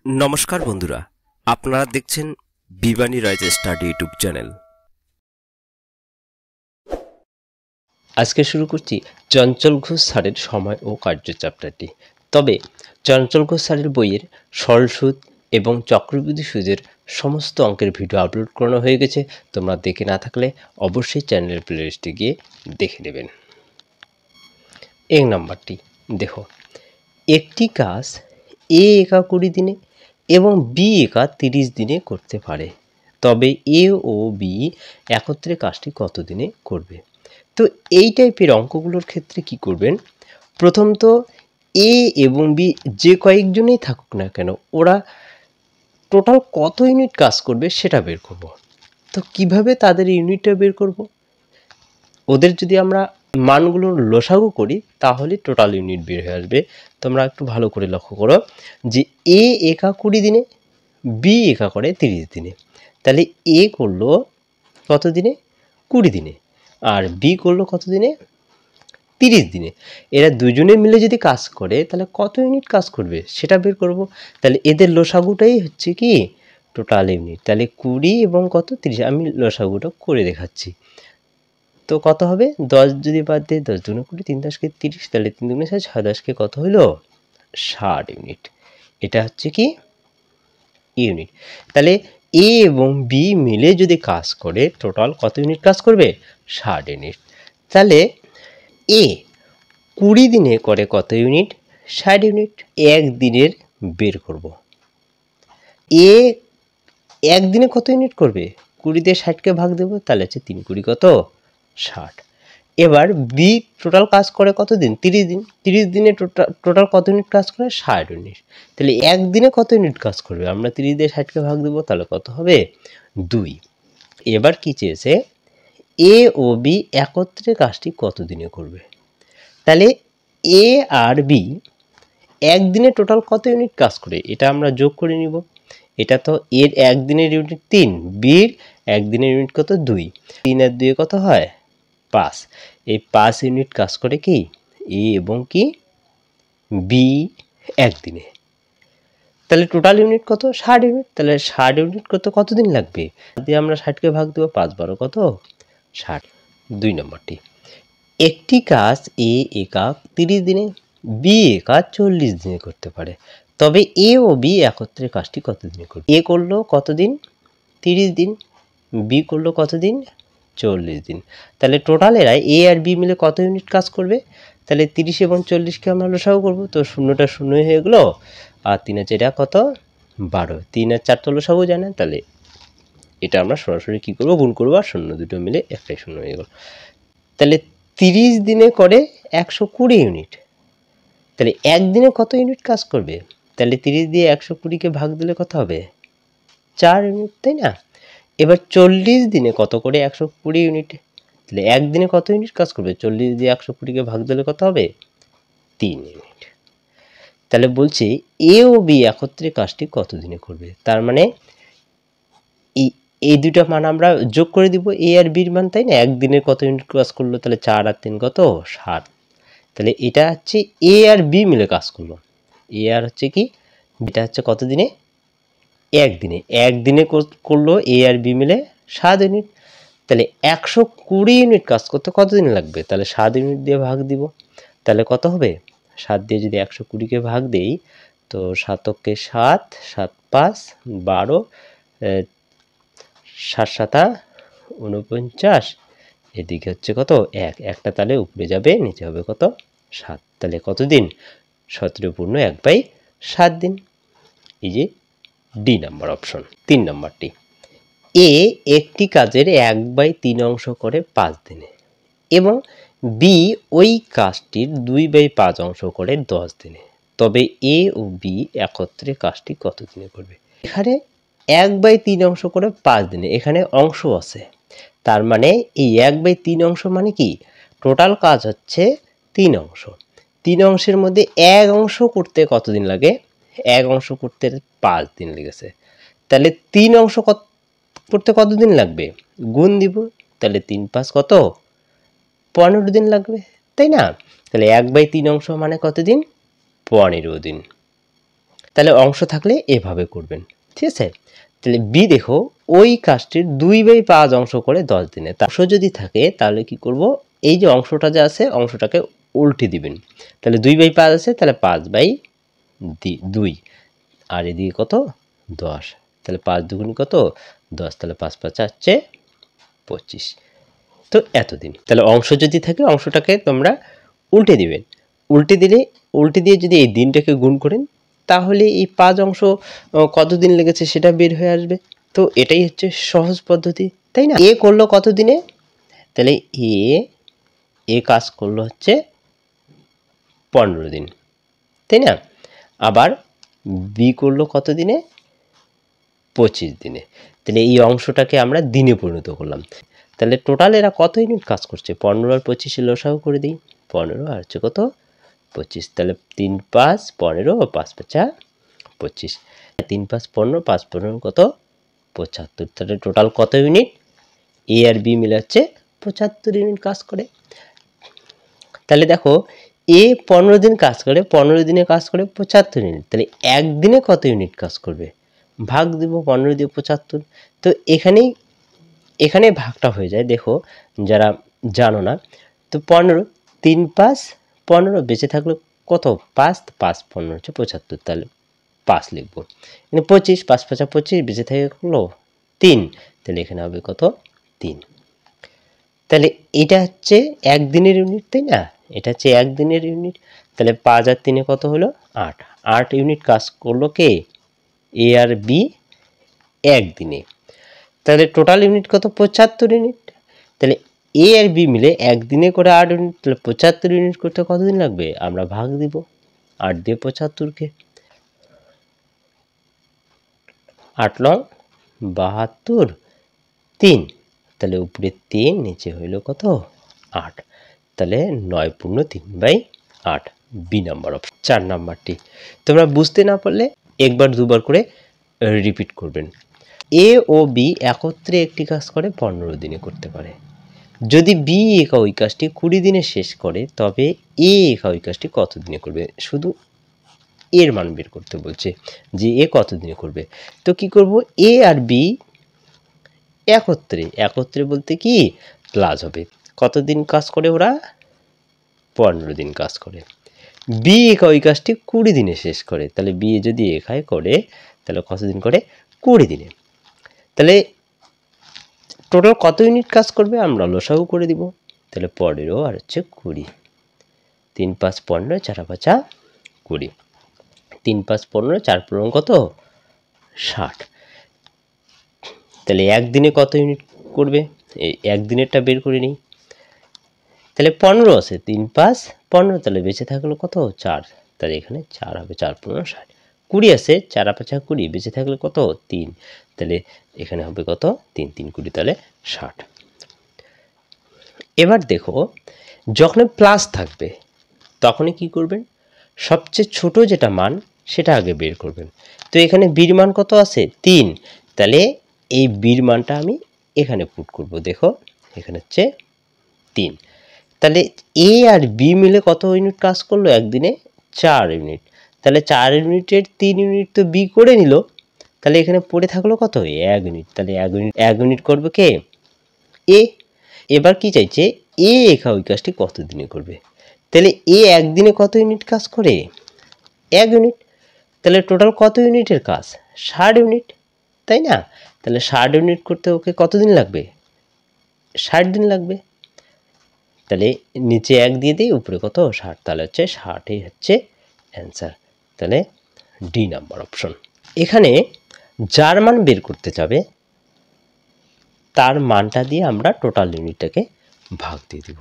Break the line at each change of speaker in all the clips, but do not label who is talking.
নমস্কার বন্ধুরা, আপনারা দেখছেন বিবানী রাইজ স্টাডি ইউটিউব চ্যানেল। আজকে শুরু করছি চঞ্চল ঘোষ স্যারের সময় ও কার্য চ্যাপ্টারটি। তবে চঞ্চল ঘোষ স্যারের বইয়ের সরল সুদ এবং চক্রবৃদ্ধি সুদের সমস্ত অঙ্কের ভিডিও আপলোড করানো হয়ে গেছে। তোমরা দেখে না থাকলে অবশ্যই চ্যানেলের প্লেলিস্টে গিয়ে দেখে নেবেন। এক নাম্বারটি দেখো, একটি কাজ এ একা 20 দিনে এবং বি একা 30 দিনে করতে পারে, তবে এ ও বি একত্রে কাজটি কত দিনে করবে? তো এই টাইপের অঙ্কগুলোর ক্ষেত্রে কি করবেন, প্রথম তো এ এবং বি যে কয়েকজনেই থাকুক না কেন, ওরা টোটাল কত ইউনিট কাজ করবে সেটা বের করব। তো কিভাবে তাদের ইউনিটটা বের করব? ওদের যদি আমরা মানগুলোর লসাগু করি তাহলে টোটাল ইউনিট বের হয়ে আসবে। তোমরা একটু ভালো করে লক্ষ্য করো যে এ একা 20 দিনে, বি একা করে 30 দিনে। তাহলে এ করলো কত দিনে? 20 দিনে। আর বি করলো কত দিনে? 30 দিনে। এরা দুজনে মিলে যদি কাজ করে তাহলে কত ইউনিট কাজ করবে সেটা বের করব। তাহলে এদের লসাগুটাই হচ্ছে কি টোটাল ইউনিট। তাহলে 20 এবং কত 30, আমি লসাগুটা করে দেখাচ্ছি। তো কত হবে? 10 যদি বাদ দিয়ে 10 দুগুণে 20, 3 10 কে 30, তাহলে 3 দুগুণে 6, 6 10 কে কত হলো? 60 ইউনিট। এটা হচ্ছে কি ইউনিট। তাহলে এ এবং বি মিলে যদি কাজ করে টোটাল কত ইউনিট কাজ করবে? 60 ইউনিট। তাহলে এ 20 দিনে করে কত ইউনিট? 60 ইউনিট। এক দিনের বের করব। এ একদিনে কত ইউনিট করবে? 20 দিয়ে 60কে ভাগ দেব, তাহলে হচ্ছে 3 20 কত? 60। এবার বি টোটাল কাজ করে কত দিন? 30 দিন। 30 দিনে টোটাল কত ইউনিট কাজ করে? 60 ইউনিট। তাহলে একদিনে কত ইউনিট কাজ করবে? আমরা 30 দিয়ে 60কে ভাগ দেব, তাহলে কত হবে? 2। এবার কি চেয়েছে? এ ও বি একত্রে কাজটি কত দিনে করবে? তাহলে এ আর বি একদিনে টোটাল কত ইউনিট কাজ করে এটা আমরা যোগ করে নিব। এটা তো এর একদিনের ইউনিট 3, বির একদিনের ইউনিট কত? 2। 3 আর 2 কত হয়? 5। এই 5 ইউনিট কাজ করে কি এ এবং কি বি একদিনে। তাহলে টোটাল ইউনিট কত? 60 ইউনিট। তাহলে 60 ইউনিট করতে কত দিন লাগবে? দিয়ে আমরা 60কে ভাগ দেবো, 5 12 কত? 60। 2 নম্বরটি, একটি কাজ এ একা 30 দিনে, বি একা 40 দিনে করতে পারে, তবে এ ও বি একত্রে কাজটি কত দিনে করবে? এ করলো কত দিন? 30 দিন। বি করলো কত দিন? 40 দিন। তাহলে টোটাল এরা এ আর বি মিলে কত ইউনিট কাজ করবে? তাহলে 30 এবং 40কে আমরা লসাগু করবো, তো শূন্যটা শূন্যই হয়ে গেলো। আর 3 আর 4 কত? 12। 3 আর 4 তো লসাগু যায় না, তাহলে এটা আমরা সরাসরি কি করবো? গুণ করবো, আর শূন্য দুটো মিলে একটাই শূন্য হয়ে গেল। তাহলে 30 দিনে করে 120 ইউনিট। তাহলে একদিনে কত ইউনিট কাজ করবে? তাহলে 30 দিয়ে 120কে ভাগ দিলে কত হবে? 4 ইউনিট, তাই না? এবার 40 দিনে কত করে? 120 ইউনিট। তাহলে একদিনে কত ইউনিট কাজ করবে? 40 দিয়ে 120কে ভাগ দিলে কত হবে? 3 ইউনিট। তাহলে বলছে এ ও বি একত্রে কাজটি কত দিনে করবে? তার মানে এই দুটা মান আমরা যোগ করে দিব, এ আর বির মান, তাই না? একদিনে কত ইউনিট কাজ করলো? তাহলে 4 আর 3 কত? 7। তাহলে এটা হচ্ছে এ আর বি মিলে কাজ করলো। এ আর হচ্ছে কি, এটা হচ্ছে কত দিনে? একদিনে। একদিনে করলো এ আর বি মিলে 7 ইউনিট। তাহলে 120 ইউনিট কাজ করতে কত দিন লাগবে? তাহলে 7 ইউনিট দিয়ে ভাগ দিব, তাহলে কত হবে? 7 দিয়ে যদি 120কে ভাগ দেই, তো 7 কে 7, 7 5 12, 7 7 49, এদিকে হচ্ছে কত? 1, একটা তাহলে উপরে যাবে, নিচে হবে কত? 7। তাহলে কত দিন? 17 পূর্ণ 1/7 দিন। এই যে ডি নাম্বার অপশন। 3 নাম্বারটি, এ একটি কাজের 1/3 অংশ করে 5 দিনে এবং বি ওই কাজটির 2/5 অংশ করে 10 দিনে, তবে এ ও বি একত্রে কাজটি কত দিনে করবে? এখানে 1/3 অংশ করে 5 দিনে, এখানে অংশ আছে, তার মানে এই 1/3 অংশ মানে কি টোটাল কাজ হচ্ছে 3 অংশ। 3 অংশের মধ্যে 1 অংশ করতে কতদিন লাগে? 1 অংশ করতে 5 দিন লেগেছে। তাহলে 3 অংশ করতে কতদিন লাগবে? গুণ দিব, তাহলে 3 5 কত? 15 দিন লাগবে, তাই না? তাহলে 1/3 অংশ মানে কতদিন? 15 দিন। তাহলে অংশ থাকলে এভাবে করবেন, ঠিক আছে। তাহলে বি দেখো ওই কাজটির 2/5 অংশ করে 10 দিনে। অংশ যদি থাকে তাহলে কি করব, এই যে অংশটা যে আছে অংশটাকে উল্টে দিবেন। তাহলে 2/5 আছে, তাহলে 5/2, আর এদিকে কত 10, তাহলে 5 দুগুণ কত 10, তাহলে 5 5 হচ্ছে 25। তো এতদিন। তাহলে অংশ যদি থাকে অংশটাকে তোমরা উল্টে দিবেন, উল্টে দিয়ে যদি এই দিনটাকে গুণ করেন তাহলে এই 5 অংশ কতদিন লেগেছে সেটা বের হয়ে আসবে। তো এটাই হচ্ছে সহজ পদ্ধতি, তাই না। এ করলো কত দিনে, তাহলে এ কাজ করলো হচ্ছে 15 দিন, তাই না। আবার বি করলো কত দিনে, 25 দিনে। তাহলে এই অংশটাকে আমরা দিনে পরিণত করলাম। তাহলে টোটাল এরা কত ইউনিট কাজ করছে, 15 আর 25 লসাগু করে দিই, 15 আর হচ্ছে কত 25, তাহলে 3 5 15, 5 5 25, 3 5 15, 5 15 কত 75। তাহলে টোটাল কত ইউনিট, এ আর বি মিলে হচ্ছে 75 ইউনিট কাজ করে। তাহলে দেখো এ 15 দিন কাজ করে, 15 দিনে কাজ করে 75 ইউনিট, তাহলে একদিনে কত ইউনিট কাজ করবে, ভাগ দিব 15 দিয়ে 75। তো এখানে ভাগটা হয়ে যায়, দেখো যারা জানো না, তো 15 3 5 15 বেঁচে থাকলো কত 5, 5 15 হচ্ছে 75, তাহলে 5 লিখবো। এখানে 25, 5 5 25 বেঁচে থাকলো 3, তাহলে এখানে হবে কত 3। তাহলে এটা হচ্ছে একদিনের ইউনিট, তাই না, এটা হচ্ছে একদিনের ইউনিট। তাহলে 5 আর 3 কত হলো 8, 8 ইউনিট কাজ করলো কে, এ আর বি একদিনে। তাহলে টোটাল ইউনিট কত 75 ইউনিট। তাহলে এ আর বি মিলে একদিনে করে 8 ইউনিট, তাহলে 75 ইউনিট করতে কতদিন লাগবে, আমরা ভাগ দিব 8 দিয়ে 75কে, 8 লং 72, 3, তাহলে উপরে 3 নিচে হইল কত 8, তাহলে 9 পূর্ণ 3/8, বি নাম্বার অপশন। 4 নাম্বারটি তোমরা বুঝতে না পারলে একবার দুবার করে রিপিট করবেন। এ ও বি একত্রে একটি কাজ করে 15 দিনে করতে পারে। যদি বি একা ওই কাজটি 20 দিনে শেষ করে তবে এ একা ওই কাজটি কত দিনে করবে, শুধু এর মান বের করতে বলছে যে এ কত দিনে করবে। তো কি করব, এ আর বি একত্রে বলতে কি প্লাস হবে, কতদিন কাজ করে ওরা 15 দিন কাজ করে। বি একা ওই কাজটি 20 দিনে শেষ করে, তাহলে বি যদি একাই করে তাহলে কতদিন করে 20 দিনে। তাহলে টোটাল কত ইউনিট কাজ করবে, আমরা লসাগু করে দিব, তাহলে 15 আর হচ্ছে 20, 3 5 15, 4 5 20, 3 5 15, 4 15 কত 60। তাহলে একদিনে কত ইউনিট করবে, এই একদিনেরটা বের করে নিই। তাহলে 15 আছে, 3 5 15, তাহলে বেঁচে থাকলো কত 4, তাহলে এখানে 4 হবে, 4 15 60। 20 আছে, 4 5 20, বেঁচে থাকলে কত 3, তাহলে এখানে হবে কত 3 3 20, তাহলে 60। এবার দেখো যখন প্লাস থাকবে তখনই কি করবেন, সবচেয়ে ছোট যেটা মান সেটা আগে বের করবেন। তো এখানে বির মান কত আছে 3, তাহলে এই বির মানটা আমি এখানে পুট করব, দেখো এখানে হচ্ছে 3। তাহলে এ আর বি মিলে কত ইউনিট কাজ করলো একদিনে 4 ইউনিট, তাহলে 4 ইউনিটের 3 ইউনিট তো বি করে নিল, তাহলে এখানে পড়ে থাকলো কত 1 ইউনিট, তাহলে 1 ইউনিট করবে কে এ। এবার কি চাইছে এ একা ওই কাজটি কত দিনে করবে, তাহলে এ একদিনে কত ইউনিট কাজ করে 1 ইউনিট, তাহলে টোটাল কত ইউনিটের কাজ 60 ইউনিট, তাই না। তাহলে 60 ইউনিট করতে ওকে কতদিন লাগবে 60 দিন লাগবে, তাহলে নিচে 1 দিয়ে দিই, উপরে কত 60, তাহলে হচ্ছে 60ই হচ্ছে অ্যান্সার। তাহলে ডি নাম্বার অপশন। এখানে যার মান বের করতে যাবে তার মানটা দিয়ে আমরা টোটাল ইউনিটটাকে ভাগ দিয়ে দিব।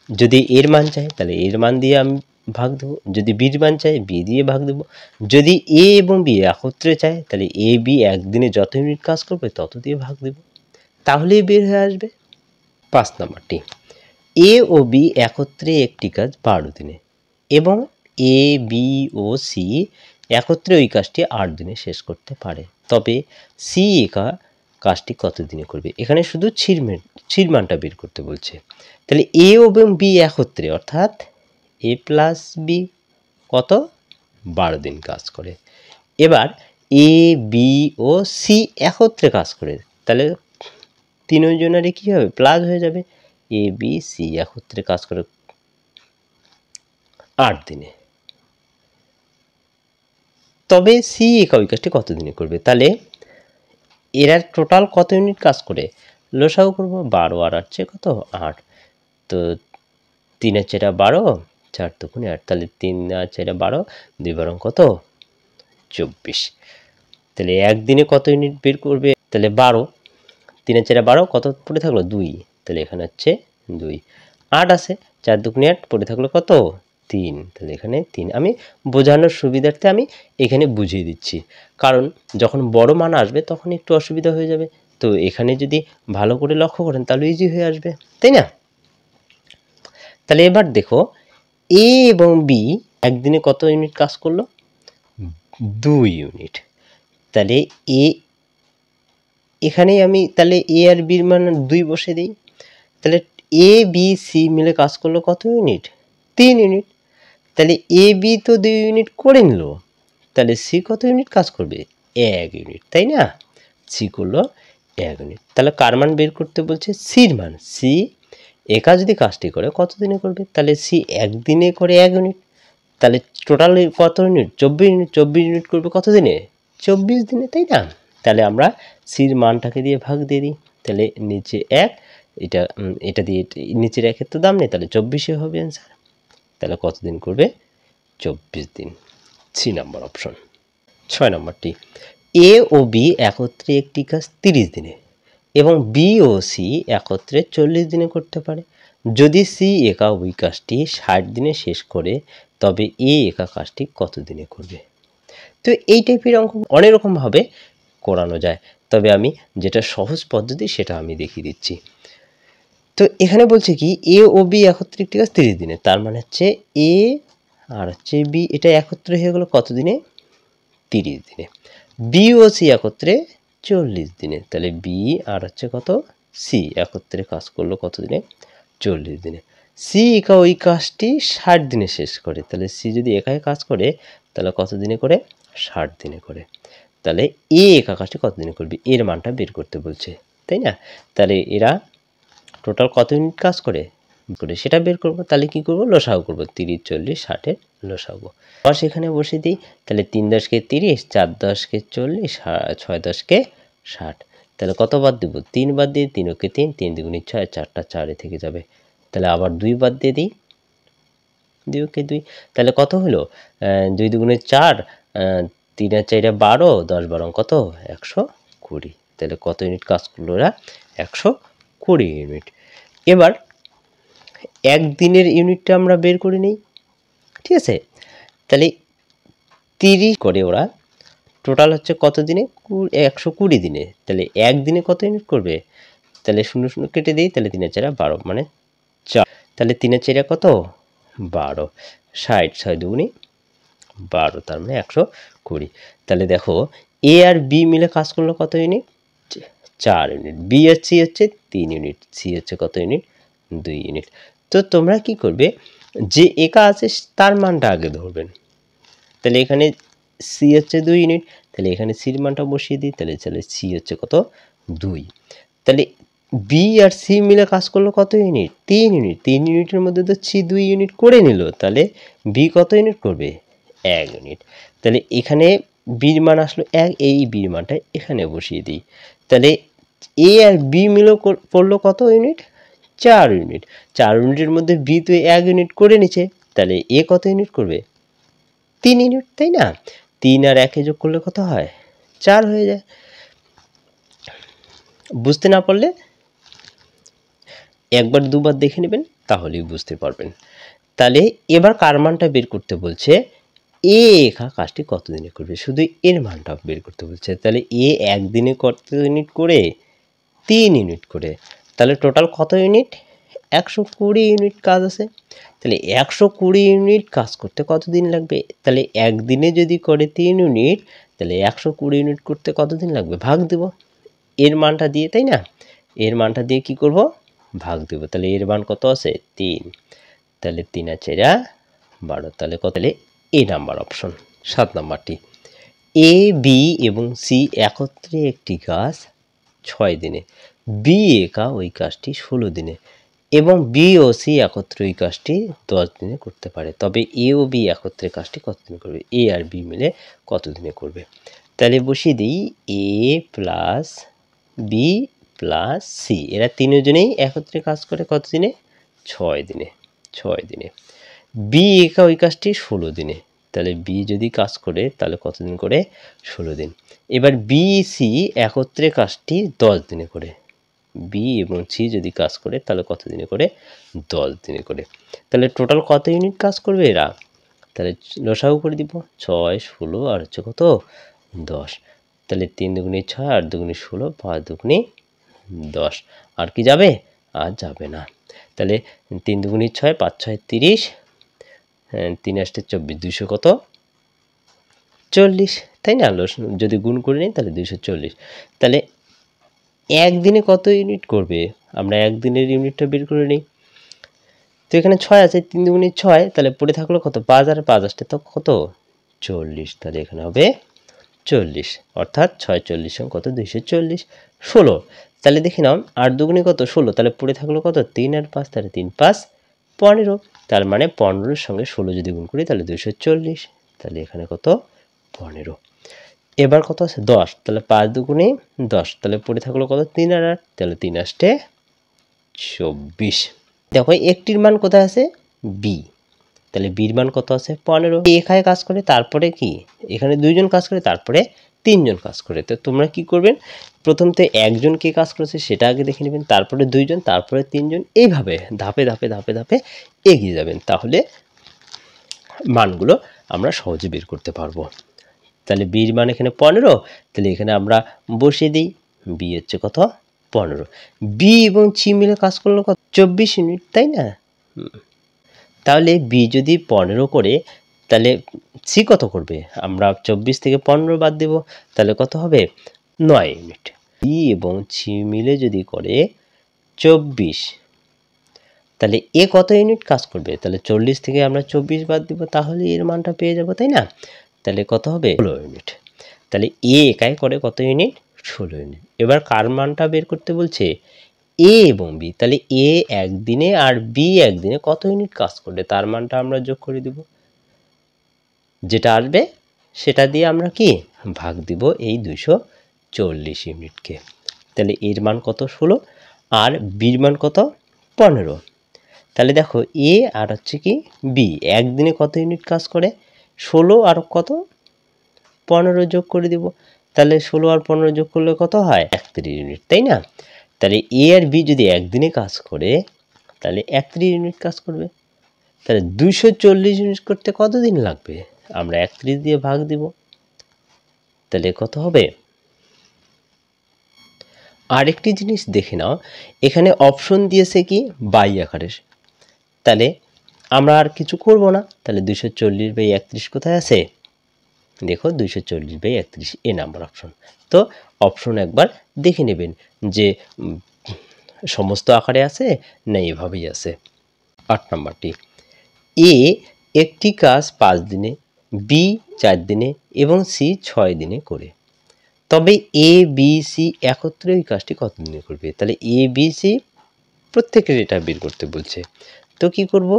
যদি এর মান চাই তাহলে এর মান দিয়ে আমি ভাগ দেবো, যদি বির মান চাই বি দিয়ে ভাগ দেবো, যদি এ এবং বি একত্রে চাই তাহলে এ বি একদিনে যত ইউনিট কাজ করবে তত দিয়ে ভাগ দেব, তাহলেই বের হয়ে আসবে। 5 নাম্বারটি, এ ও বি একত্রে একটি কাজ 12 দিনে এবং এ বি ও সি একত্রে ওই কাজটি 8 দিনে শেষ করতে পারে, তবে সি একা কাজটি কত দিনে করবে। এখানে শুধু ছির মানটা বের করতে বলছে। তাহলে এ এবং বি একত্রে অর্থাৎ এ প্লাস বি কত 12 দিন কাজ করে। এবার এ বি ও সি একত্রে কাজ করে, তাহলে তিনজনেরই কী হবে, প্লাস হয়ে যাবে। এ বি সি একত্রে কাজ করে 8 দিনে। তবে সি একা ওই কাজটি কত দিনে করবে? তাহলে এরা টোটাল কত ইউনিট কাজ করে লসাগু করবো। 12 আর 8 কত, 8। তো 3 আর 4 12, 4 দুগুণে 8, তাহলে 3 আর 4 12, 2 12 কত, 24। তাহলে একদিনে কত ইউনিট বের করবে? তাহলে 12, 3 আর 4 12, কত পড়ে থাকলো, 2। তাহলে এখানে হচ্ছে 2। 8 আছে, 4 দুগুণে 8, পড়ে থাকলো কত, 3। তাহলে এখানে 3। আমি বোঝানোর সুবিধার্থে আমি এখানে বুঝিয়ে দিচ্ছি, কারণ যখন বড় মান আসবে তখন একটু অসুবিধা হয়ে যাবে। তো এখানে যদি ভালো করে লক্ষ্য করেন তাহলে ইজি হয়ে আসবে, তাই না? তাহলে এবার দেখো এ এবং বি একদিনে কত ইউনিট কাজ করলো, 2 ইউনিট। তাহলে এ, এখানেই আমি তাহলে এ আর বির মান 2 বসে দিই। তাহলে এ বি সি মিলে কাজ করলো কত ইউনিট, 3 ইউনিট। তাহলে এ বি তো 2 ইউনিট করে নিল, তাহলে সি কত ইউনিট কাজ করবে, 1 ইউনিট, তাই না? সি করলো 1 ইউনিট। তাহলে কার মান বের করতে বলছে, সির মান। সি একা যদি কাজটি করে কত দিনে করবে, তাহলে সি একদিনে করে 1 ইউনিট। তাহলে টোটাল কত ইউনিট, 24 ইউনিট। 24 ইউনিট করবে কত দিনে, 24 দিনে, তাই না? তাহলে আমরা সির মানটাকে দিয়ে ভাগ দিয়ে দিই। তাহলে নিচে 1, এটা দিয়ে নিচের 1-এর তো দাম নেই, তাহলে 24 হবে অ্যান্সার। তাহলে কত দিন করবে, 24 দিন। C number option. 6 নম্বরটি, এ ও বি একত্রে একটি কাজ 30 দিনে এবং বি ও সি একত্রে 40 দিনে করতে পারে। যদি সি একা ওই কাজটি 60 দিনে শেষ করে, তবে এ একা কাজটি কত দিনে করবে? তো এই টাইপের অঙ্ক অনেক রকমভাবে করানো যায়, তবে আমি যেটা সহজ পদ্ধতি সেটা আমি দেখিয়ে দিচ্ছি। তো এখানে বলছে কি, এ ও বি একত্রে একটি কাজ 30 দিনে, তার মানে হচ্ছে এ আর হচ্ছে বি, এটা একত্রে হয়ে গেলো কত দিনে, 30 দিনে। বি ও সি একত্রে 40 দিনে, তাহলে বি আর হচ্ছে কত, সি একত্রে কাজ করলো কত দিনে, 40 দিনে। সি একা ওই কাজটি 60 দিনে শেষ করে, তাহলে সি যদি একাই কাজ করে তাহলে কত দিনে করে, 60 দিনে করে। তাহলে এ একা কাজটি কত দিনে করবে, এর মানটা বের করতে বলছে, তাই না? তাহলে এরা টোটাল কত ইউনিট কাজ করে সেটা বের করব। তাহলে কি করব, লসাগু করব, 30 40 60-এর লসাগু। আবার সেখানে বসে দিই, তাহলে 3 10 কে 30, 4 10 কে 40, 6 10 কে 60। তাহলে কত বাদ দেবো, 3 বাদ দিয়ে, 3 ওকে 3, 3 দুগুণে 6, 4টা 4-এ থেকে যাবে। তাহলে আবার 2 বাদ দিয়ে দিই, 2 ওকে 2। তাহলে কত হলো, 2 দুগুণে 4, 3 আর 4 12, 10 12 কত, 120। তাহলে কত ইউনিট কাজ করলো ওরা, 120 ইউনিট। এবার একদিনের ইউনিটটা আমরা বের করে নিই, ঠিক আছে? তাহলে 30 করে ওরা, টোটাল হচ্ছে কত দিনে, 120 দিনে। তাহলে একদিনে কত ইউনিট করবে, তাহলে 0 0 কেটে দিই, তাহলে 3 4 12 মানে 4। তাহলে 3 4 কত, 12, 60, 6 দুগুণে 12, তার মানে 120। তাহলে দেখো এ আর বি মিলে কাজ করলো কত ইউনিট, 4 ইউনিট। বি আর সি হচ্ছে 3 ইউনিট, সি হচ্ছে কত ইউনিট, 2 ইউনিট। তো তোমরা কি করবে, যে একা আছে তার মানটা আগে ধরবেন। তাহলে এখানে সি হচ্ছে 2 ইউনিট, তাহলে এখানে সির মানটা বসিয়ে দিই, তাহলে সি হচ্ছে কত, 2। তাহলে বি আর সি মিলে কাজ করলো কত ইউনিট, 3 ইউনিট। 3 ইউনিটের মধ্যে তো সি 2 ইউনিট করে নিল, তাহলে বি কত ইউনিট করবে, 1 ইউনিট। তাহলে এখানে বির মান আসলো 1, এই বির মানটা এখানে বসিয়ে দিই। তাহলে এ আর বি মিলেও করলো কত ইউনিট, 4 ইউনিট। 4 ইউনিটের মধ্যে বি তো 1 ইউনিট করে নিচ্ছে, তাহলে এ কত ইউনিট করবে, 3 ইউনিট, তাই না? 3 আর 1 যোগ করলে কত হয়, 4 হয়ে যায়। বুঝতে না পারলে একবার দুবার দেখে নেবেন, তাহলেই বুঝতে পারবেন। তাহলে এবার কার মানটা বের করতে বলছে, এ একা কাজটি কত দিনে করবে, শুধু এর মানটা বের করতে বলছে। তাহলে এ একদিনে কত ইউনিট করে, 3 ইউনিট করে। তাহলে টোটাল কত ইউনিট, 120 ইউনিট কাজ আছে। তাহলে 120 ইউনিট কাজ করতে কত দিন লাগবে, তাহলে একদিনে যদি করে 3 ইউনিট, তাহলে 120 ইউনিট করতে কত দিন লাগবে, ভাগ দেব এর মানটা দিয়ে, তাই না? এর মানটা দিয়ে কি করব, ভাগ দেব। তাহলে এর মান কত আছে, 3। তাহলে 3 আর 4 12, তাহলে কত, তাহলে এ নাম্বার অপশন। 7 নাম্বারটি, এ বি এবং সি একত্রে একটি কাজ 6 দিনে, বি একা ওই কাজটি 16 দিনে এবং বি ও সি একত্রে ওই কাজটি 10 দিনে করতে পারে, তবে এ ও বি একত্রে কাজটি কত দিনে করবে? এ আর বি মিলে কত দিনে করবে? তাহলে বসিয়ে দিই, এ প্লাস বি প্লাস সি, এরা তিনজনেই একত্রে কাজ করে কত দিনে? 6 দিনে। 6 দিনে। বি একা ওই কাজটি 16 দিনে, তাহলে বি যদি কাজ করে তাহলে কতদিন করে? 16 দিন। এবার বি সি একত্রে কাজটি 10 দিনে করে, বি এবং সি যদি কাজ করে তাহলে কত দিনে করে? 10 দিনে করে। তাহলে টোটাল কত ইউনিট কাজ করবে এরা? তাহলে লসাগু করে দিব, 6 16 আর হচ্ছে কত? 10। তাহলে 3 দুগুণে 6, 8 দুগুণে 16, 5 দুগুণে 10। আর কি যাবে? আর যাবে না। তাহলে 3 দুগুণে 6, 5 6 30, 3 আসতে 24, 200 কত? 40, তাই না? যদি গুণ করে নিই তাহলে 240। তাহলে একদিনে কত ইউনিট করবে? আমরা একদিনের ইউনিটটা বের করে নিই। তো এখানে 6 আছে, 3 দুগুণে 6, তাহলে পড়ে থাকলো কত? 5 আর 5 আসতে তো কত? 40। তাহলে এখানে হবে 40, অর্থাৎ 6 40 কত? 240। 16, তাহলে দেখে নাও 8 দুগুণে কত? 16, তাহলে পড়ে থাকলো কত? 3 আর 5, তাহলে 3 5 15, তার মানে 15-এর সঙ্গে 16 যদি গুণ করি তাহলে 240, তাহলে এখানে কত? 15। এবার কত আছে? 10, তাহলে 5 দুগুণে 10, তাহলে পড়ে থাকলো কত? 3 আর 8, তাহলে 3 আসতে 24। দেখো একটির মান কোথায় আছে? বি, তাহলে বির মান কত আছে? 15। এখানে কাজ করে, তারপরে কি এখানে 2 জন কাজ করে, তারপরে 3 জন কাজ করে। তো তোমরা কি করবেন? প্রথমতে একজন কে কাজ করেছে সেটা আগে দেখে নেবেন, তারপরে 2 জন, তারপরে 3 জন, এইভাবে ধাপে ধাপে ধাপে ধাপে এগিয়ে যাবেন, তাহলে মানগুলো আমরা সহজে বের করতে পারবো। তাহলে বির মান এখানে 15, তাহলে এখানে আমরা বসিয়ে দিই, বি হচ্ছে কত? 15। বি এবং সি মিলে কাজ করলো কত? 24 ইউনিট, তাই না? তাহলে বি যদি 15 করে তাহলে সি কত করবে? আমরা 24 থেকে 15 বাদ দেব, তাহলে কত হবে? 9 ইউনিট। বি এবং সি মিলে যদি করে 24, তাহলে এ কত ইউনিট কাজ করবে? তাহলে 40 থেকে আমরা 24 বাদ দিব, তাহলে এর মানটা পেয়ে যাব, তাই না? তাহলে কত হবে? 16 ইউনিট। তাহলে এ একাই করে কত ইউনিট? 16 ইউনিট। এবার কার মানটা বের করতে বলছে? এ এবং বি। তাহলে এ একদিনে আর বি একদিনে কত ইউনিট কাজ করবে তার মানটা আমরা যোগ করে দিব, যেটা আসবে সেটা দিয়ে আমরা কি ভাগ দিব এই 240 ইউনিটকে। তাহলে এর মান কত? 16, আর বির মান কত? 15। তাহলে দেখো এ আর হচ্ছে কি বি একদিনে কত ইউনিট কাজ করে? 16 আর কত? 15 যোগ করে দিব, তাহলে 16 আর 15 যোগ করলে কত হয়? 31 ইউনিট, তাই না? তাহলে এ আর বি যদি একদিনে কাজ করে তাহলে 31 ইউনিট কাজ করবে। তাহলে 240 ইউনিট করতে কত দিন লাগবে? আমরা 31 দিয়ে ভাগ দিব, তাহলে কত হবে? আরেকটি জিনিস দেখে নাও, এখানে অপশন দিয়েছে কি বাই আকারে, তাহলে আমরা আর কিছু করব না, তাহলে 240/31 কোথায় আছে? দেখো 240/31 এ নাম্বার অপশন। তো অপশন একবার দেখে নেবেন যে সমস্ত আকারে আছে না এভাবেই আছে। 8 নাম্বারটি, এ একটি কাজ 5 দিনে, বি 4 দিনে এবং সি 6 দিনে করে, তবে এ বি সি একত্রে ওই কাজটি কত দিনে করবে? তাহলে এ বি সি প্রত্যেকের এটা বের করতে বলছে। তো কি করব?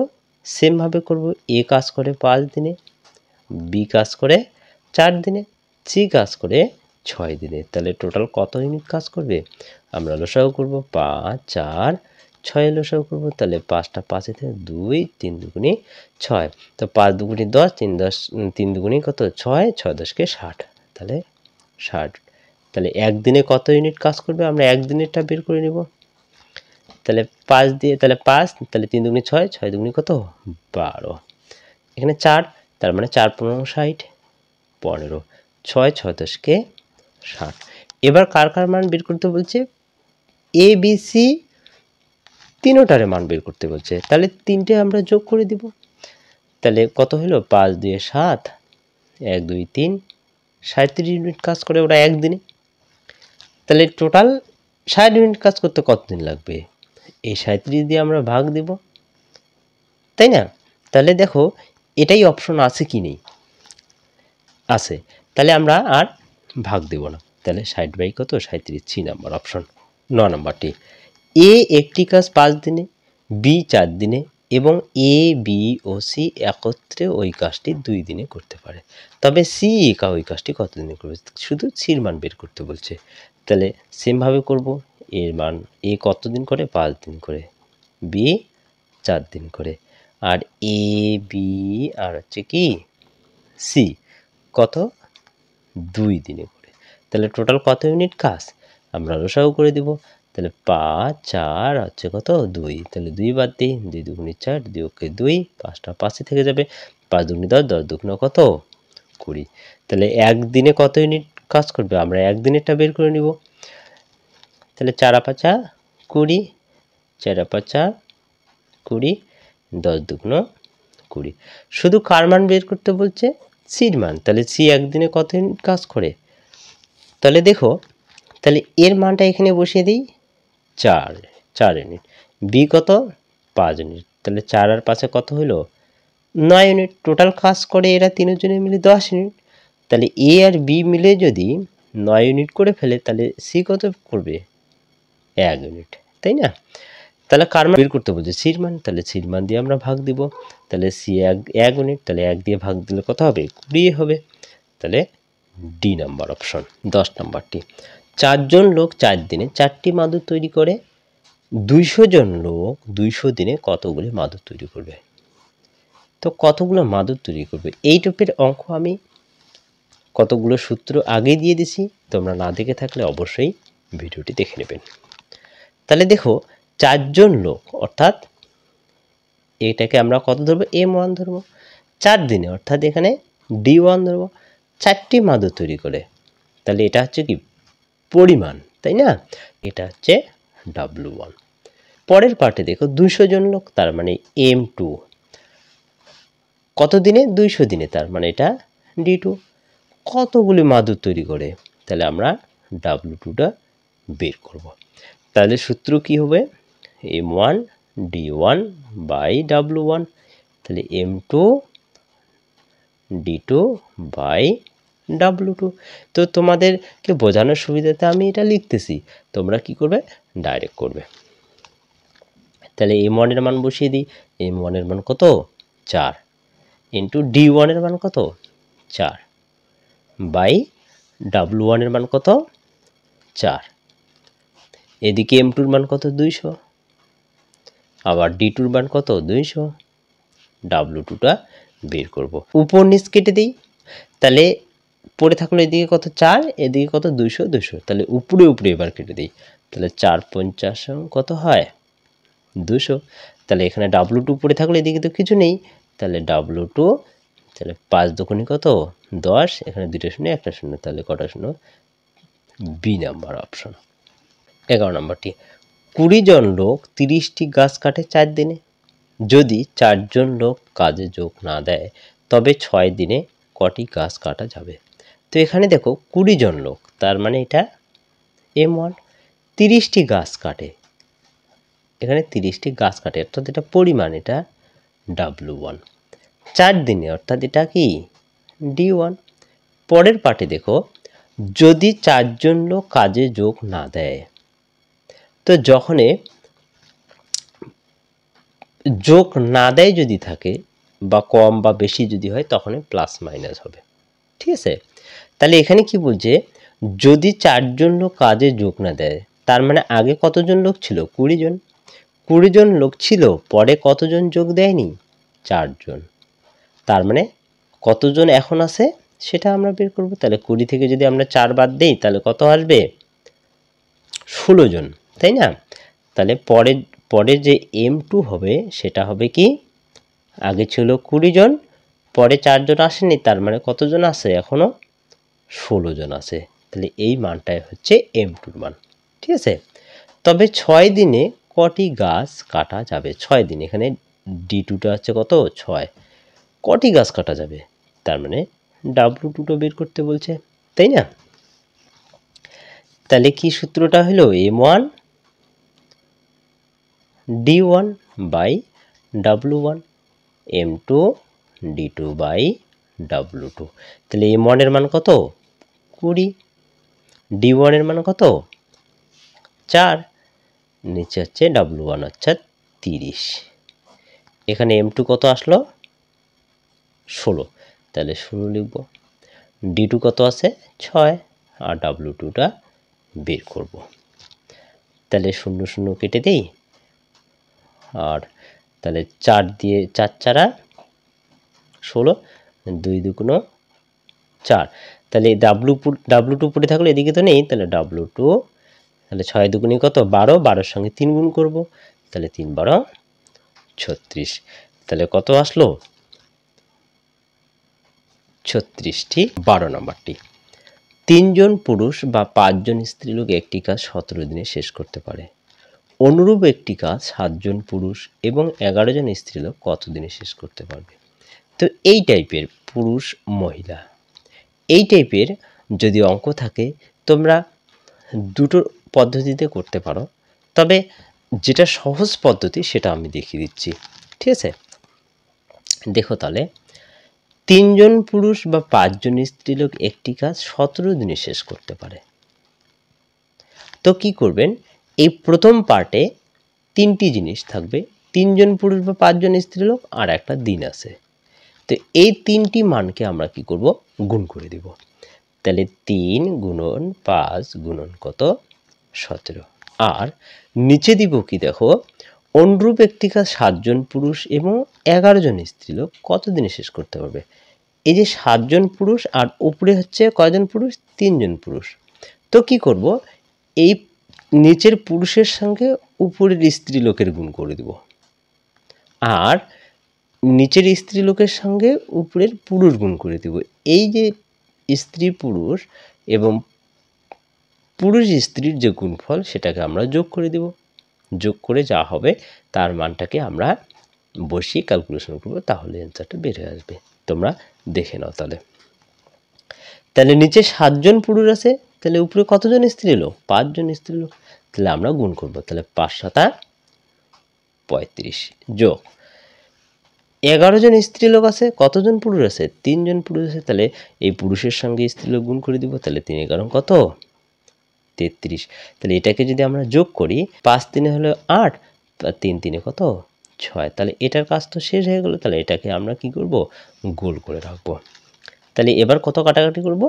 সেম ভাবে করব, এ কাজ করে 5 দিনে, বি কাজ করে 4 দিনে, সি কাজ করে 6 দিনে। তাহলে টোটাল কত ইউনিট কাজ করবে? আমরা লসাগু করব, 5 4 6 লসাগু করব, তাহলে 5টা 5 থেকে 2 3 দুগুণে 6, তো 5 দুগুণে 10, 3 দুগুণে কত? 6, 6 10কে 60, তাহলে 60। তাহলে একদিনে কত ইউনিট কাজ করবে? আমরা একদিনেরটা বের করে নেব, তাহলে 5 দিয়ে, তাহলে 5, তাহলে 3 দুগুণে 6, 6 দুগুণে কত? 12, এখানে 4, তার মানে 4 15 60, 15, 6 6 10কে 60। এবার কার কার মান বের করতে বলছে? এ বি সি তিনটারে মান বের করতে বলছে, তাহলে তিনটে আমরা যোগ করে দিব, তাহলে কত হলো? 5 2 7, 1 2 3, 37 ইউনিট কাজ করে ওরা একদিনে। তাহলে টোটাল 60 ইউনিট কাজ করতে কতদিন লাগবে? এই 37 দিয়ে আমরা ভাগ দিব, তাই না? তাহলে দেখো এটাই অপশন আছে কি নেই? আছে, তাহলে আমরা আর ভাগ দেব না। তাহলে 60 বাই কত 37, 3 নাম্বার অপশন। 9 নাম্বারটি, এ একটি কাজ 5 দিনে, বি 4 দিনে এবং এ বি ও সি একত্রে ওই কাজটি 2 দিনে করতে পারে, তবে সি একা ওই কাজটি কত দিনে করবে? শুধু সির মান বের করতে বলছে। তাহলে সেমভাবে করব, এর মান এ কত দিন করে? 5 দিন করে, বি 4 দিন করে, আর এ বি আর হচ্ছে কি সি কত? 2 দিনে করে। তাহলে টোটাল কত ইউনিট কাজ? আমরা লসাগু করে দিব। তাহলে 5 4 হচ্ছে কত? 2। তাহলে 2 বাদ দিই, 2 দুগুণে 4, 2 ওকে 2, 5টা 5 থেকে যাবে, 5 দুগুণে 10, 10 দুগুণে কত? 20। তাহলে একদিনে কত ইউনিট কাজ করবে? আমরা একদিনেরটা বের করে নিব। তাহলে 4 5 20, 4 5 20, 10 দুগুণ 20। শুধু কার মান বের করতে বলছে? সির মান। তাহলে সি একদিনে কত ইউনিট কাজ করে? তাহলে দেখো, তাহলে এর মানটা এখানে বসিয়ে দিই, 4 ইউনিট। বি কত? 5 ইউনিট। তাহলে 4 আর 5 কত হলো? 9 ইউনিট। টোটাল কাজ করে এরা তিনজনে মিলে 10 ইউনিট। তাহলে এ আর বি মিলে যদি 9 ইউনিট করে ফেলে, তাহলে সি কত করবে? 1 ইউনিট, তাই না? তাহলে কার মান বের করতে বলছে? সির মান। তাহলে সির মান দিয়ে আমরা ভাগ দিব। তাহলে সি 1 ইউনিট, তাহলে 1 দিয়ে ভাগ দিলে কত হবে? 20 হবে। তাহলে ডি নাম্বার অপশন। 10 নাম্বারটি, 4 জন লোক 4 দিনে 4টি মাদুর তৈরি করে, 200 জন লোক 200 দিনে কতগুলি মাদুর তৈরি করবে? তো কতগুলো মাদুর তৈরি করবে, এই টাইপের অঙ্ক আমি কতগুলো সূত্র আগে দিয়ে দিছি, তোমরা না দেখে থাকলে অবশ্যই ভিডিওটি দেখে নেবেন। তাহলে দেখো, 4 জন লোক অর্থাৎ এটাকে আমরা কত ধরবো? M1 ধরবো। 4 দিনে অর্থাৎ এখানে D1 ধরবো। 4টি মাদুর তৈরি করে, তাহলে এটা হচ্ছে কি? পরিমাণ, তাই না? এটা হচ্ছে W1। পরের পার্টে দেখো, 200 জন লোক, তার মানে M2। কত দিনে? 200 দিনে, তার মানে এটা D2। কতগুলি মাদুর তৈরি করে? তাহলে আমরা W2টা বের করব। তাহলে সূত্র কি হবে? M1 D1 by W1। তাহলে M2 D2 বাই W2। তো তোমাদেরকে বোঝানোর সুবিধাতে আমি এটা লিখতেছি, তোমরা কি করবে? ডাইরেক্ট করবে। তাহলে M1 এর মান বসিয়ে দিই। M1 এর মান কত? 4 ইন্টু D1 এর মান কত? 4 বাই W1 এর মান কত? 4। এদিকে M2 এর মান কত? 200। আবার D2 এর মান কত? 200। W2টা বের করব। উপর নিচ কেটে দিই। তাহলে পড়ে থাকলো এদিকে কত? 4, এদিকে কত? 200 200। তাহলে উপরে উপরে এবার কেটে দিই। তাহলে 4 50 কত হয়? 200। তাহলে এখানে W2 পড়ে থাকলো, এদিকে তো কিছু নেই, তাহলে W2, তাহলে 5 দুগুণে কত? 10, এখানে 2টা শূন্য 1টা শূন্য, তাহলে কটা শূন্য? B number option. 11 নম্বরটি, 20 জন লোক 30টি গাছ কাটে 4 দিনে, যদি 4 জন লোক কাজে যোগ না দেয়, তবে 6 দিনে কটি গাছ কাটা যাবে? তো এখানে দেখো 20 জন লোক, তার মানে এটা M1। 30টি গাছ কাটে, এখানে 30টি গাছ কাটে অর্থাৎ এটা পরিমাণ, এটা W1। 4 দিনে অর্থাৎ এটা কি? D1। পরের পার্টে দেখো, যদি 4 জন লোক কাজে যোগ না দেয়, তো যখনে যোগ না দেয় যদি থাকে, বা কম বা বেশি যদি হয়, তখন প্লাস মাইনাস হবে, ঠিক আছে? তাহলে এখানে কি বলছে? যদি 4 জন লোক কাজে যোগ না দেয়, তার মানে আগে কতজন লোক ছিল? 20 জন। 20 জন লোক ছিল, পরে কতজন যোগ দেয়নি? 4 জন। তার মানে কতজন এখন আছে সেটা আমরা বের করব। তাহলে 20 থেকে যদি আমরা 4 বাদ দেই, তাহলে কত আসবে? 16 জন, তাই না? তাহলে পরে যে M2 হবে সেটা হবে কি? আগে ছিল 20 জন, পরে 4 জন আসেনি, তার মানে কতজন আছে এখনো? 16 জন আছে। তাহলে এই মানটাই হচ্ছে M2 মান, ঠিক আছে? তবে 6 দিনে কটি গাছ কাটা যাবে? 6 দিন, এখানে D2টা হচ্ছে কত? 6। কটি গাছ কাটা যাবে? তার মানে W2টা বের করতে বলছে, তাই না? তাহলে কি সূত্রটা হলো? M1 D1 by W1, M2 D2 by W2। তাহলে M1 এর মান কত? 20। D1 এর মান কত? 4। নিচে হচ্ছে W1 অর্থাৎ 30। এখানে M2 কত আসলো? 16। তাহলে 16 লিখব। D2 কত আছে? 6। আর W2টা বের করব। তাহলে 0 0 কেটে দেই। আর তাহলে 4 দিয়ে 4 4 16, 2 2 4। তাহলে W2 পড়ে থাকলো, এদিকে তো নেই, তাহলে W2, তাহলে 6 2 কত? 12, 12 সঙ্গে 3 গুণ করব, তাহলে 3 12 36। তাহলে কত আসলো? 36টি 12 নম্বরটি। 3 জন পুরুষ বা 5 জন স্ত্রীলোক একটি কাজ 17 দিনে শেষ করতে পারে। অনুরূপ একটি কাজ 7 জন পুরুষ এবং 11 জন স্ত্রীলোক কত দিনে শেষ করতে পারবে? তো এই টাইপের পুরুষ মহিলা এই টাইপের যদি অঙ্ক থাকে তোমরা দুটো পদ্ধতিতে করতে পারো, তবে যেটা সহজ পদ্ধতি সেটা আমি দেখিয়ে দিচ্ছি, ঠিক আছে? দেখো তাহলে 3 জন পুরুষ বা 5 জন স্ত্রীলোক একটি কাজ 17 দিনে শেষ করতে পারে। তো কি করবেন, এই প্রথম পার্টে 3টি জিনিস থাকবে, 3 জন পুরুষ বা 5 জন স্ত্রীলোক আর একটা দিন আছে। তো এই 3টি মানকে আমরা কি করব? গুণ করে দেব। তাহলে 3 গুণন 5 গুণন কত? 17। আর নিচে দিব কি দেখো, অনুরূপ একটি কাজ 7 জন পুরুষ এবং 11 জন স্ত্রীলোক কত দিনে শেষ করতে পারবে? এই যে 7 জন পুরুষ আর উপরে হচ্ছে কয়জন পুরুষ? 3 জন পুরুষ। তো কি করব, এই নিচের পুরুষের সঙ্গে উপরের স্ত্রীলোকের গুণ করে দেব, আর নিচের স্ত্রীলোকের সঙ্গে উপরের পুরুষ গুণ করে দেব। এই যে স্ত্রী পুরুষ এবং পুরুষ স্ত্রীর যে গুণফল সেটাকে আমরা যোগ করে দেব। যোগ করে যা হবে তার মানটাকে আমরা বসিয়ে ক্যালকুলেশন করব, তাহলে অ্যান্সারটা বের হয়ে আসবে। তোমরা দেখে নাও তাহলে। তাহলে নিচে 7 জন পুরুষ আছে, তাহলে উপরে কতজন স্ত্রীলোক? 5 জন স্ত্রীলোক। তাহলে আমরা গুণ করব, তাহলে 5 7 35 যোগ 11 জন স্ত্রীলোক আছে, কতজন পুরুষ আছে? 3 জন পুরুষ আছে, তাহলে এই পুরুষের সঙ্গে স্ত্রীলোক গুণ করে দিব, তাহলে 3 11 কত? 33। তাহলে এটাকে যদি আমরা যোগ করি, 5 3 হলো 8, 3 3 কত? 6। তাহলে এটার কাজ তো শেষ হয়ে গেল। তাহলে এটাকে আমরা কি করব? গোল করে রাখবো। তাহলে এবার কত কাটাকাটি করব?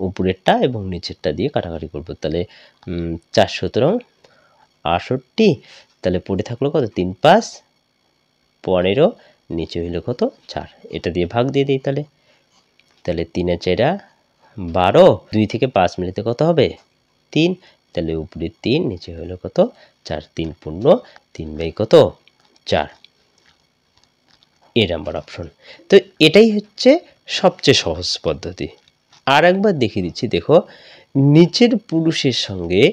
উপরেরটা এবং নিচেরটা দিয়ে কাটাকাটি করব। তাহলে 4 17 68, তাহলে পড়ে থাকলো কত? 3 5 15, নিচে হইল কত? 4। এটা দিয়ে ভাগ দিয়ে দিই তাহলে। তাহলে 3 4 12, 2 থেকে 5 মিলিতে কত হবে? 3। তাহলে উপরে 3, নিচে হইল কত? 4। 3 পূর্ণ 3 বাই কত? 4। এ নাম্বার অপশন। তো এটাই হচ্ছে সবচেয়ে সহজ পদ্ধতি। আর একবার দেখিয়ে দিচ্ছি, দেখো নিচের পুরুষের সঙ্গে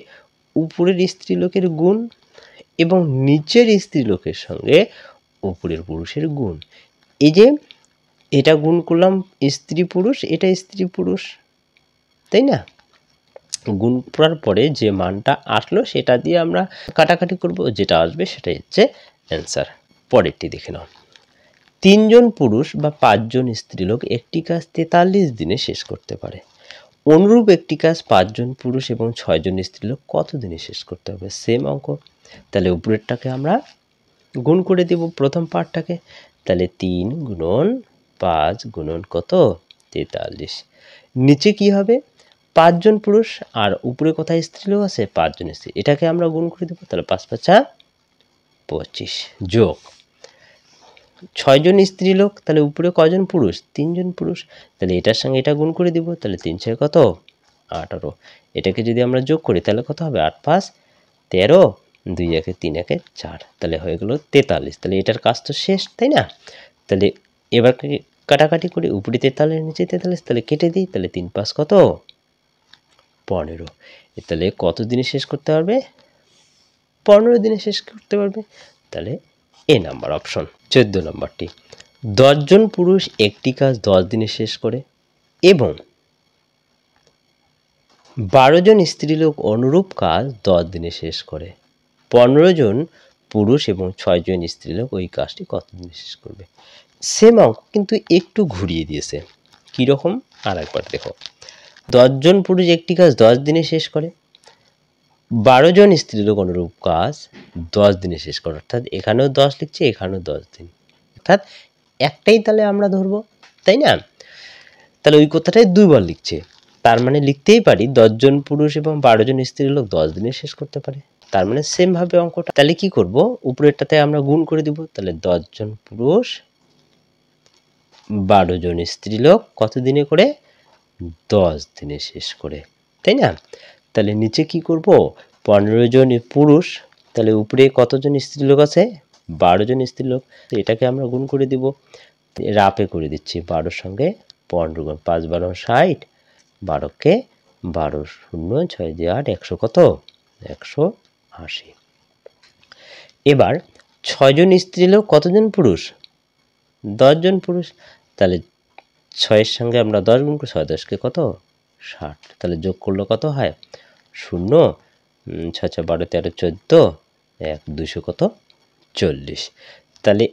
উপরের স্ত্রীলোকের গুণ এবং নিচের স্ত্রীলোকের সঙ্গে উপরের পুরুষের গুণ। এই যে এটা গুণ করলাম স্ত্রী পুরুষ, এটা স্ত্রী পুরুষ, তাই না? গুণ করার পরে যে মানটা আসলো সেটা দিয়ে আমরা কাটাকাটি করব, যেটা আসবে সেটাই হচ্ছে অ্যান্সার। পরেরটি দেখে নাও। 3 জন পুরুষ বা 5 জন স্ত্রীলোক একটি কাজ 43 দিনে শেষ করতে পারে। অনুরূপ একটি কাজ 5 জন পুরুষ এবং 6 জন স্ত্রীলোক কত দিনে শেষ করতে হবে? সেম অঙ্ক। তাহলে উপরেরটাকে আমরা গুণ করে দেব প্রথম পার্টটাকে। তাহলে 3 গুণন 5 গুণন কত? 43। নিচে কি হবে? 5 জন পুরুষ আর উপরে কোথায় স্ত্রীলোক আছে? 5 জন স্ত্রী। এটাকে আমরা গুণ করে দেব, তাহলে 5 5 25 যোগ 6 জন স্ত্রীলোক, তাহলে উপরে কয়জন পুরুষ? 3 জন পুরুষ। তাহলে এটার সঙ্গে এটা গুণ করে দিব, তাহলে 3 6 কত? 18। এটাকে যদি আমরা যোগ করি তাহলে কত হবে? 8 5 13, 2 1 3 1 4। তাহলে হয়ে গেল 43। তাহলে এটার কাজ তো শেষ, তাই না? তাহলে এবার কাটাকাটি করি, উপরে 43 নিচে 43, তাহলে কেটে দিই, তাহলে 3 5 কত? 15। তাহলে কত দিনে শেষ করতে পারবে? 15 দিনে শেষ করতে পারবে। তাহলে এ নাম্বার অপশন। 14 নম্বরটি, 10 জন পুরুষ একটি কাজ 10 দিনে শেষ করে এবং 12 জন স্ত্রীলোক অনুরূপ কাজ 10 দিনে শেষ করে। 15 জন পুরুষ এবং 6 জন স্ত্রীলোক ওই কাজটি কত দিনে শেষ করবে? সেম অঙ্ক কিন্তু একটু ঘুরিয়ে দিয়েছে। কীরকম আর একবার দেখো, 10 জন পুরুষ একটি কাজ 10 দিনে শেষ করে, 12 জন স্ত্রীলোক অনুরূপ কাজ 10 দিনে শেষ করে, অর্থাৎ এখানেও 10 লিখছে, এখানেও 10 দিন, অর্থাৎ একটাই তাহলে আমরা ধরবো, তাই না? তাহলে ওই কথাটাই দুইবার লিখছে, তার মানে লিখতেই পারি 10 জন পুরুষ এবং 12 জন স্ত্রীলোক 10 দিনে শেষ করতে পারে। তার মানে সেম ভাবে অঙ্কটা, তাহলে কি করব, উপরেরটাতে আমরা গুণ করে দিব, তাহলে 10 জন পুরুষ 12 জন স্ত্রীলোক কত দিনে করে, 10 দিনে শেষ করে, তাই না? তাহলে নিচে কি করব, 15 জন পুরুষ, তাহলে উপরে কতজন স্ত্রীলোক আছে, 12 জন স্ত্রীলোক, এটাকে আমরা গুণ করে দিব, রাপে করে দিচ্ছি, 12 সঙ্গে 15 গুণ 5 12 60, 12কে 12 শূন্য 6 দিয়ে 8, 100 কত, 180। এবার 6 জন স্ত্রীলোক কতজন পুরুষ, 10 জন পুরুষ, তাহলে 6 এর সঙ্গে আমরা 10 গুণ করি, 6 10কে কত, 60, তাহলে যোগ করলে কত হয়, 0 6 6 12 13 14, 1 200 কত, 40। তাহলে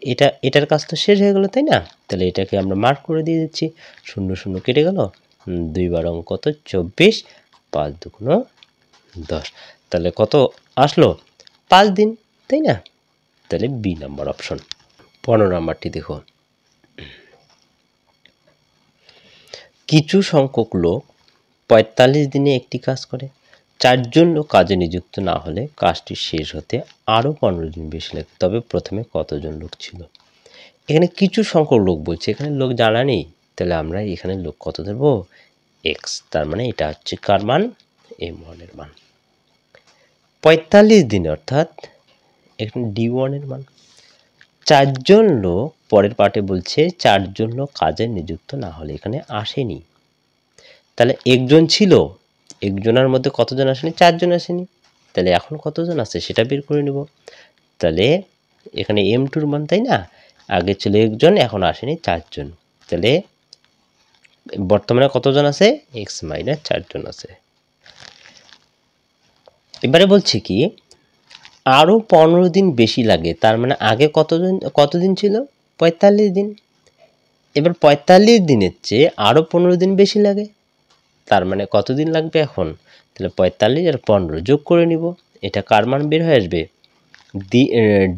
এটার কাজ তো শেষ হয়ে গেল, তাই না? তাহলে এটাকে আমরা মার্ক করে দিয়ে দিচ্ছি, 0 0 কেটে গেল, 2 12 কত, 24, 5 2 10, তাহলে কত আসলো, 5 দিন, তাই না? তাহলে বি নাম্বার অপশন। 15 নাম্বারটি দেখো, কিছু সংখ্যক লোক 45 দিনে একটি কাজ করে, 4 জন লোক কাজে নিযুক্ত না হলে কাজটি শেষ হতে আরও 15 দিন বেশি লাগে, তবে প্রথমে কতজন লোক ছিল। এখানে কিছু সংখ্যক লোক বলছে, এখানে লোক জানা নেই, তাহলে আমরা এখানে লোক কত ধরবো, এক্স, তার মানে এটা হচ্ছে কার মান, M1 এর মান। 45 দিনে অর্থাৎ এখানে D1 এর মান। 4 জন লোক, পরের পার্টে বলছে 4 জন লোক কাজে নিযুক্ত না হলে, এখানে আসেনি, তাহলে একজন ছিল, একজনের মধ্যে কতজন আসেনি, 4 জন আসেনি, তাহলে এখন কতজন আছে সেটা বের করে নিব। তাহলে এখানে M2 মান, তাই না, আগে ছিল একজন, এখন আসেনি 4 জন, তাহলে বর্তমানে কতজন আছে, x মাইনাস 4 জন আছে। এবারে বলছে কি আরো 15 দিন বেশি লাগে, তার মানে আগে কতদিন ছিল, 45 দিন, এবার 45 দিনের চেয়ে আরো 15 দিন বেশি লাগে, তার মানে কতদিন লাগবে এখন, তাহলে 45 আর 15 যোগ করে নিব, এটা কার মান বের হয়ে আসবে,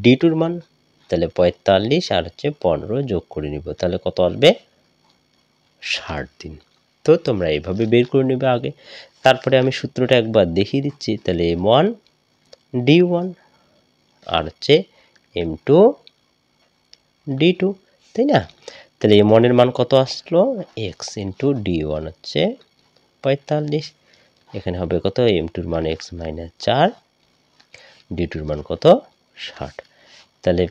D2 মান, তাহলে 45 আর হচ্ছে 15 যোগ করে নিব, তাহলে কত আসবে, 60 দিন। তো তোমরা এইভাবে বের করে নেবে আগে, তারপরে আমি সূত্রটা একবার দেখিয়ে দিচ্ছি, তাহলে M1 D1 আর হচ্ছে M2 D2, তাই না? তাহলে M1 এর মান কত আসলো, x ইন্টু D1 হচ্ছে 45, এখানে হবে কত, M2 এর মান x মাইনাস 4, D2 এর মান কত, 60। তাহলে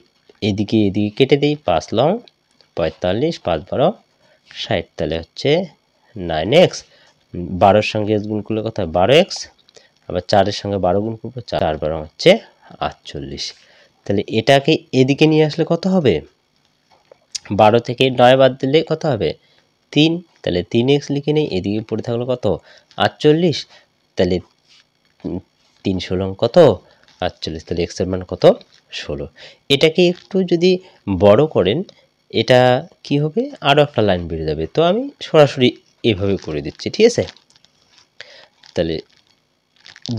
এদিকে কেটে দিই, 5 লং 45, 5 12 60, তাহলে হচ্ছে 9x, 12 এর সঙ্গে গুণ করলে কত হয়, 12x, আবার 4 এর সঙ্গে 12 গুণ করবো, 4 12 হচ্ছে 48। তাহলে এটাকে এদিকে নিয়ে আসলে কত হবে, 12 থেকে 9 বাদ দিলে কত হবে, 3, তাহলে 3x লিখে নেই, এদিকে পড়ে থাকলো কত, 48, তাহলে 3 16 কত, 48, তাহলে x এর মান কত, 16। এটাকে একটু যদি বড় করেন, এটা কি হবে, আরও একটা লাইন বেড়ে যাবে, তো আমি সরাসরি এভাবে করে দিচ্ছি, ঠিক আছে? তাহলে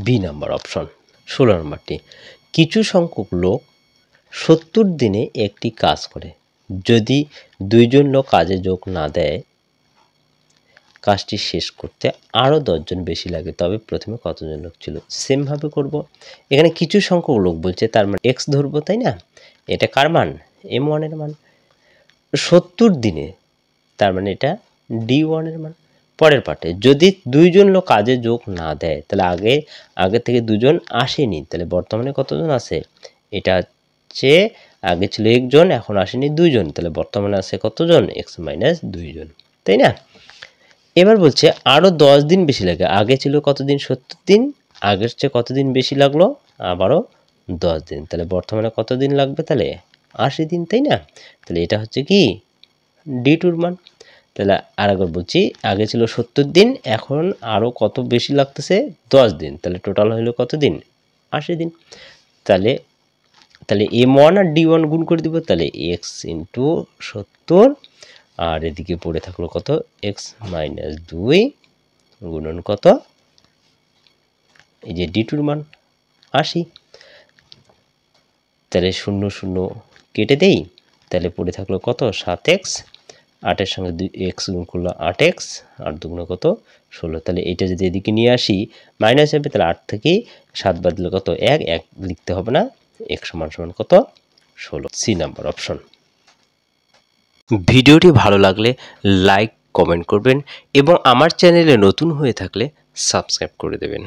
বি নাম্বার অপশন। 16 নম্বরটি, কিছু সংখ্যক লোক 70 দিনে একটি কাজ করে, যদি 2 জন লোক কাজে যোগ না দেয় কাজটি শেষ করতে আরও 10 জন বেশি লাগে, তবে প্রথমে কতজন লোক ছিল, সেম ভাবে করব। এখানে কিছু সংখ্যক লোক বলছে, তার মানে x ধরবো, তাই না? এটা কার মান, M1 এর মান। 70 দিনে, তার মানে এটা D1 এর মান। পরের পার্টে যদি 2 জন লোক কাজে যোগ না দেয়, তাহলে আগে থেকে 2 জন আসেনি, তাহলে বর্তমানে কতজন আছে, এটা হচ্ছে আগে ছিল 1 জন, এখন আসেনি 2 জন, তাহলে বর্তমানে আছে কতজন, x মাইনাস 2 জন, তাই না? এবার বলছে আরো 10 দিন বেশি লাগে, আগে ছিল কতদিন, 70 দিন, আগের চেয়ে কতদিন বেশি লাগলো, আবারও 10 দিন, তাহলে বর্তমানে কতদিন লাগবে, তাহলে 80 দিন, তাই না? তাহলে এটা হচ্ছে কি D2 এর মান। তাহলে আরেকবার বলছি, আগে ছিল 70 দিন, এখন আরো কত বেশি লাগতেছে, 10 দিন, তাহলে টোটাল হলো কত দিন, 80 দিন। তাহলে M1 আর D1 গুণ করে দিব, তাহলে x ইন্টু 70 আর এদিকে পড়ে থাকলো কত এক্স মাইনাস 2 গুণন কত এই যে d2 মান 80। তাহলে 0 0 কেটে দেই, তাহলে পড়ে থাকলো কত 7x, 8-এর সঙ্গে 2x গুণ করলো 8x, 8 দুগুণে কত 16। তাহলে এটা যদি এদিকে নিয়ে আসি মাইনাস হবে, তাহলে 8 থেকে 7 বাদ দিলে কত 1 1 লিখতে হবে না, x সমান সমান কত 16। C number option. ভিডিওটি ভালো লাগলে লাইক কমেন্ট করবেন এবং আমার চ্যানেলে নতুন হয়ে থাকলে সাবস্ক্রাইব করে দেবেন।